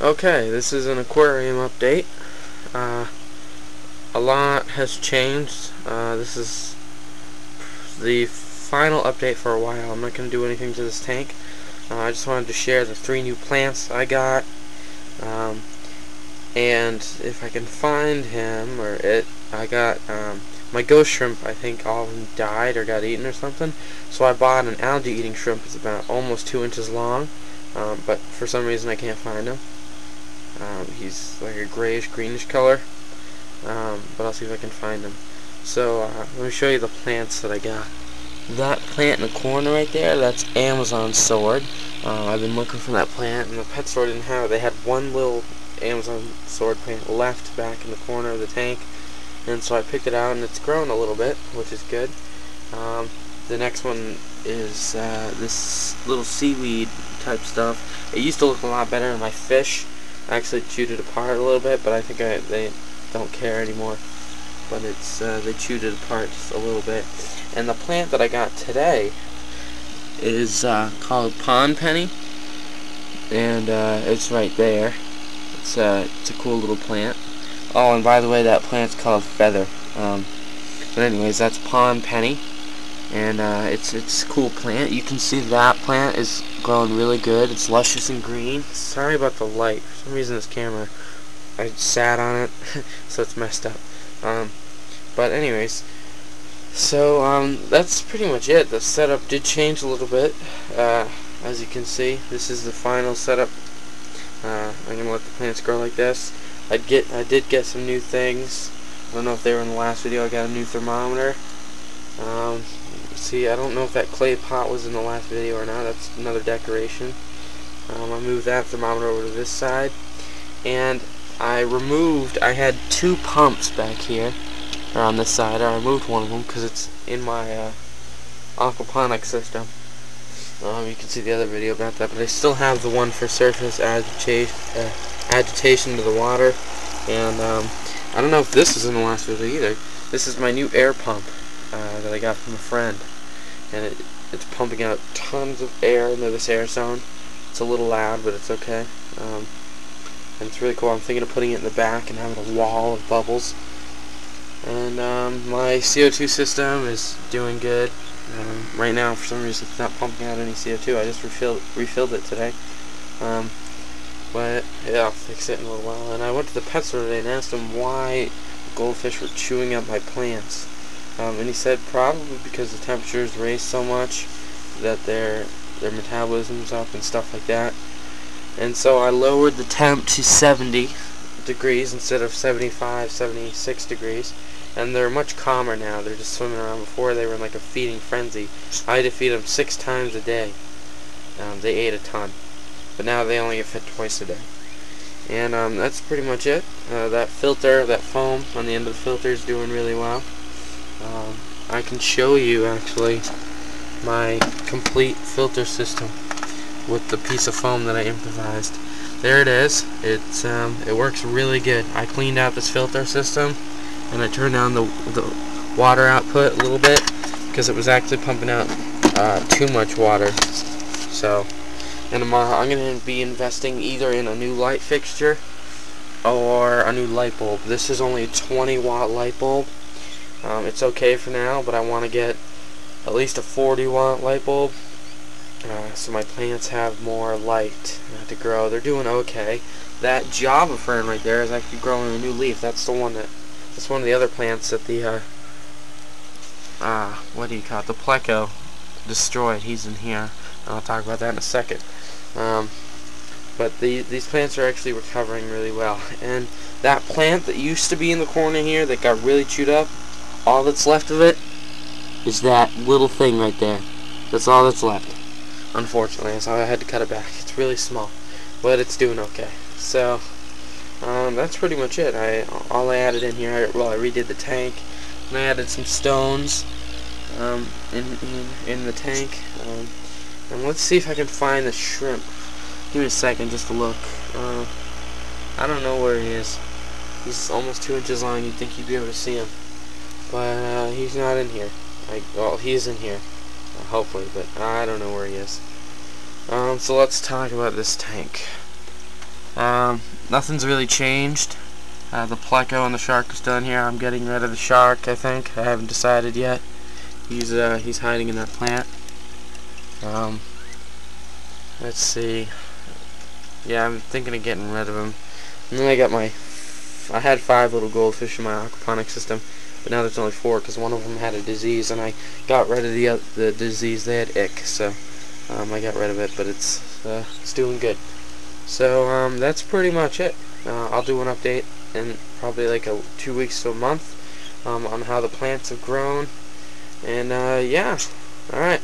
Okay, this is an aquarium update. A lot has changed. This is the final update for a while. I'm not going to do anything to this tank. I just wanted to share the 3 new plants I got. And if I can find him or it, I got my ghost shrimp. I think all of them died or got eaten or something. So I bought an algae eating shrimp. It's about almost 2 inches long, but for some reason I can't find him. He's like a grayish greenish color, but I'll see if I can find him. So let me show you the plants that I got. That plant in the corner right there, that's Amazon sword. I've been looking for that plant, and the pet store didn't have it. They had one little Amazon sword plant left back in the corner of the tank, and so I picked it out, and it's grown a little bit, which is good. The next one is this little seaweed type stuff. It used to look a lot better in my fish. I actually chewed it apart a little bit, but I think they don't care anymore. But it's they chewed it apart just a little bit. And the plant that I got today is called pond penny, and it's right there. It's a cool little plant. Oh, and by the way, that plant's called feather. But anyways, that's pond penny, and it's a cool plant. You can see that plant is growing really good. It's luscious and green. Sorry about the light. For some reason, this camera, I sat on it, so it's messed up. But anyways, so that's pretty much it. The setup did change a little bit. As you can see, this is the final setup. I'm gonna let the plants grow like this. I did get some new things. I don't know if they were in the last video. I got a new thermometer. See, I don't know if that clay pot was in the last video or not. That's another decoration. I moved that thermometer over to this side, and I had 2 pumps back here, or on this side. I removed one of them because it's in my aquaponics system. You can see the other video about that, but I still have the one for surface agitation to the water. And I don't know if this is in the last video either. This is my new air pump that I got from a friend, and it's pumping out tons of air into this air zone. It's a little loud, but it's okay. And it's really cool. I'm thinking of putting it in the back and having a wall of bubbles. And my CO2 system is doing good. Right now, for some reason, it's not pumping out any CO2. I just refilled it today. But yeah, I'll fix it in a little while. And I went to the pet store today and asked him why goldfish were chewing up my plants. And he said probably because the temperatures raised so much that their metabolism's up and stuff like that. And so I lowered the temp to 70 degrees instead of 75, 76 degrees. And they're much calmer now. They're just swimming around. Before they were in like a feeding frenzy. I had to feed them 6 times a day. They ate a ton, but now they only get fed twice a day. And that's pretty much it. That filter, that foam on the end of the filter is doing really well. I can show you actually my complete filter system with the piece of foam that I improvised. There it is. It works really good. I cleaned out this filter system, and I turned down the water output a little bit because it was actually pumping out too much water. So, and tomorrow I'm going to be investing either in a new light fixture or a new light bulb. This is only a 20-watt light bulb. It's okay for now, but I want to get at least a 40-watt light bulb so my plants have more light to grow. They're doing okay. That Java fern right there is actually growing a new leaf. That's the one that's one of the other plants that the what do you call it? The pleco destroyed. He's in here. I'll talk about that in a second. But these plants are actually recovering really well. And that plant that used to be in the corner here that got really chewed up, all that's left of it is that little thing right there. That's all that's left, unfortunately. So I had to cut it back. It's really small, but it's doing okay. So that's pretty much it. All I added in here, I redid the tank, and I added some stones in the tank. And let's see if I can find the shrimp. Give me a second just to look. I don't know where he is. He's almost 2 inches long. You'd think you'd be able to see him, but he's not in here. Well, he's in here, hopefully, but I don't know where he is. So let's talk about this tank. Nothing's really changed. The pleco and the shark is still in here. I'm getting rid of the shark, I think. I haven't decided yet. He's hiding in that plant. Let's see. Yeah, I'm thinking of getting rid of him. And then I had 5 little goldfish in my aquaponic system, but now there's only 4 because one of them had a disease, and I got rid of the disease. They had ick, so I got rid of it, but it's doing good. So that's pretty much it. I'll do an update in probably like 2 weeks to a month on how the plants have grown, and yeah. All right.